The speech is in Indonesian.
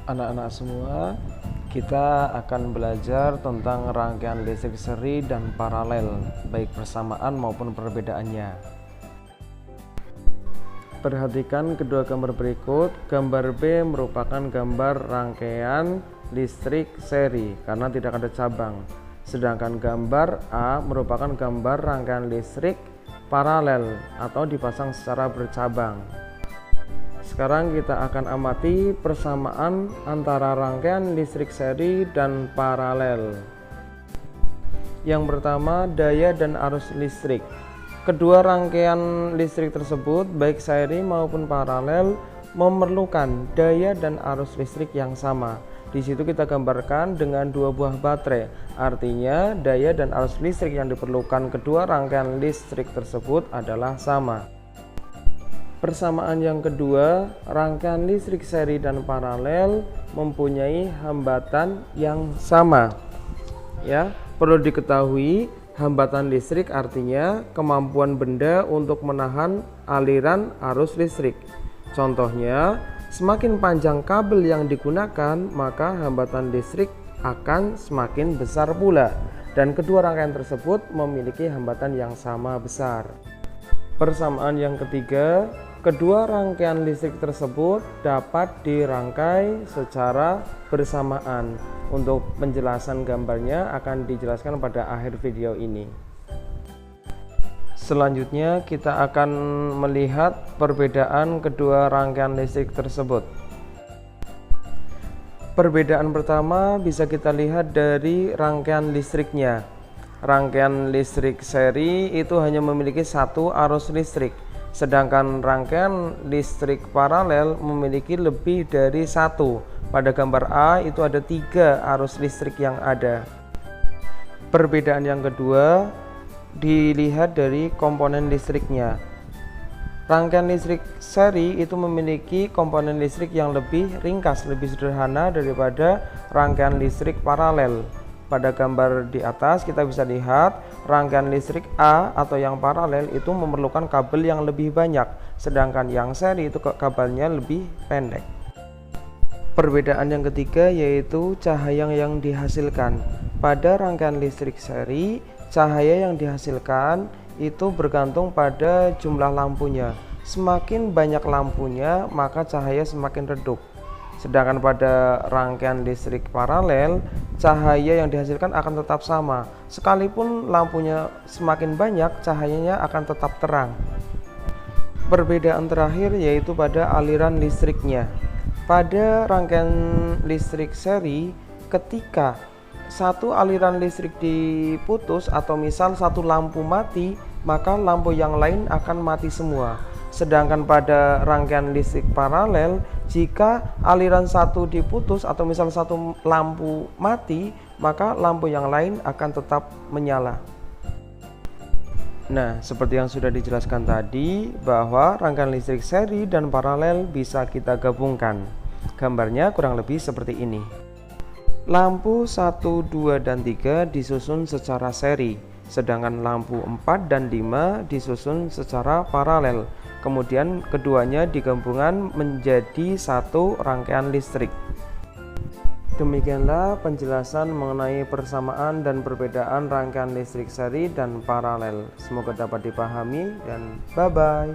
Anak-anak semua, kita akan belajar tentang rangkaian listrik seri dan paralel, baik persamaan maupun perbedaannya. Perhatikan kedua gambar berikut. Gambar B merupakan gambar rangkaian listrik seri karena tidak ada cabang. Sedangkan gambar A merupakan gambar rangkaian listrik paralel atau dipasang secara bercabang. Sekarang kita akan amati persamaan antara rangkaian listrik seri dan paralel. Yang pertama, daya dan arus listrik. Kedua rangkaian listrik tersebut, baik seri maupun paralel, memerlukan daya dan arus listrik yang sama. Di situ kita gambarkan dengan dua buah baterai. Artinya, daya dan arus listrik yang diperlukan kedua rangkaian listrik tersebut adalah sama. Persamaan yang kedua, rangkaian listrik seri dan paralel mempunyai hambatan yang sama. Ya, perlu diketahui, hambatan listrik artinya kemampuan benda untuk menahan aliran arus listrik. Contohnya, semakin panjang kabel yang digunakan, maka hambatan listrik akan semakin besar pula. Dan kedua rangkaian tersebut memiliki hambatan yang sama besar. Persamaan yang ketiga, kedua rangkaian listrik tersebut dapat dirangkai secara bersamaan. Untuk penjelasan gambarnya akan dijelaskan pada akhir video ini. Selanjutnya kita akan melihat perbedaan kedua rangkaian listrik tersebut. Perbedaan pertama bisa kita lihat dari rangkaian listriknya. Rangkaian listrik seri itu hanya memiliki satu arus listrik. Sedangkan rangkaian listrik paralel memiliki lebih dari satu. Pada gambar A itu ada 3 arus listrik yang ada. Perbedaan yang kedua dilihat dari komponen listriknya. Rangkaian listrik seri itu memiliki komponen listrik yang lebih ringkas, lebih sederhana daripada rangkaian listrik paralel. Pada gambar di atas kita bisa lihat rangkaian listrik A atau yang paralel itu memerlukan kabel yang lebih banyak, sedangkan yang seri itu kabelnya lebih pendek. Perbedaan yang ketiga yaitu cahaya yang dihasilkan. Pada rangkaian listrik seri, cahaya yang dihasilkan itu bergantung pada jumlah lampunya. Semakin banyak lampunya, maka cahaya semakin redup. Sedangkan pada rangkaian listrik paralel, cahaya yang dihasilkan akan tetap sama. Sekalipun lampunya semakin banyak, cahayanya akan tetap terang. Perbedaan terakhir yaitu pada aliran listriknya. Pada rangkaian listrik seri, ketika satu aliran listrik diputus atau misal satu lampu mati, maka lampu yang lain akan mati semua. Sedangkan pada rangkaian listrik paralel, jika aliran satu diputus atau misal satu lampu mati, maka lampu yang lain akan tetap menyala. Nah, seperti yang sudah dijelaskan tadi, bahwa rangkaian listrik seri dan paralel bisa kita gabungkan. Gambarnya kurang lebih seperti ini. Lampu 1, 2, dan 3 disusun secara seri, sedangkan lampu 4 dan 5 disusun secara paralel. Kemudian keduanya digabungkan menjadi satu rangkaian listrik. Demikianlah penjelasan mengenai persamaan dan perbedaan rangkaian listrik seri dan paralel. Semoga dapat dipahami dan bye-bye.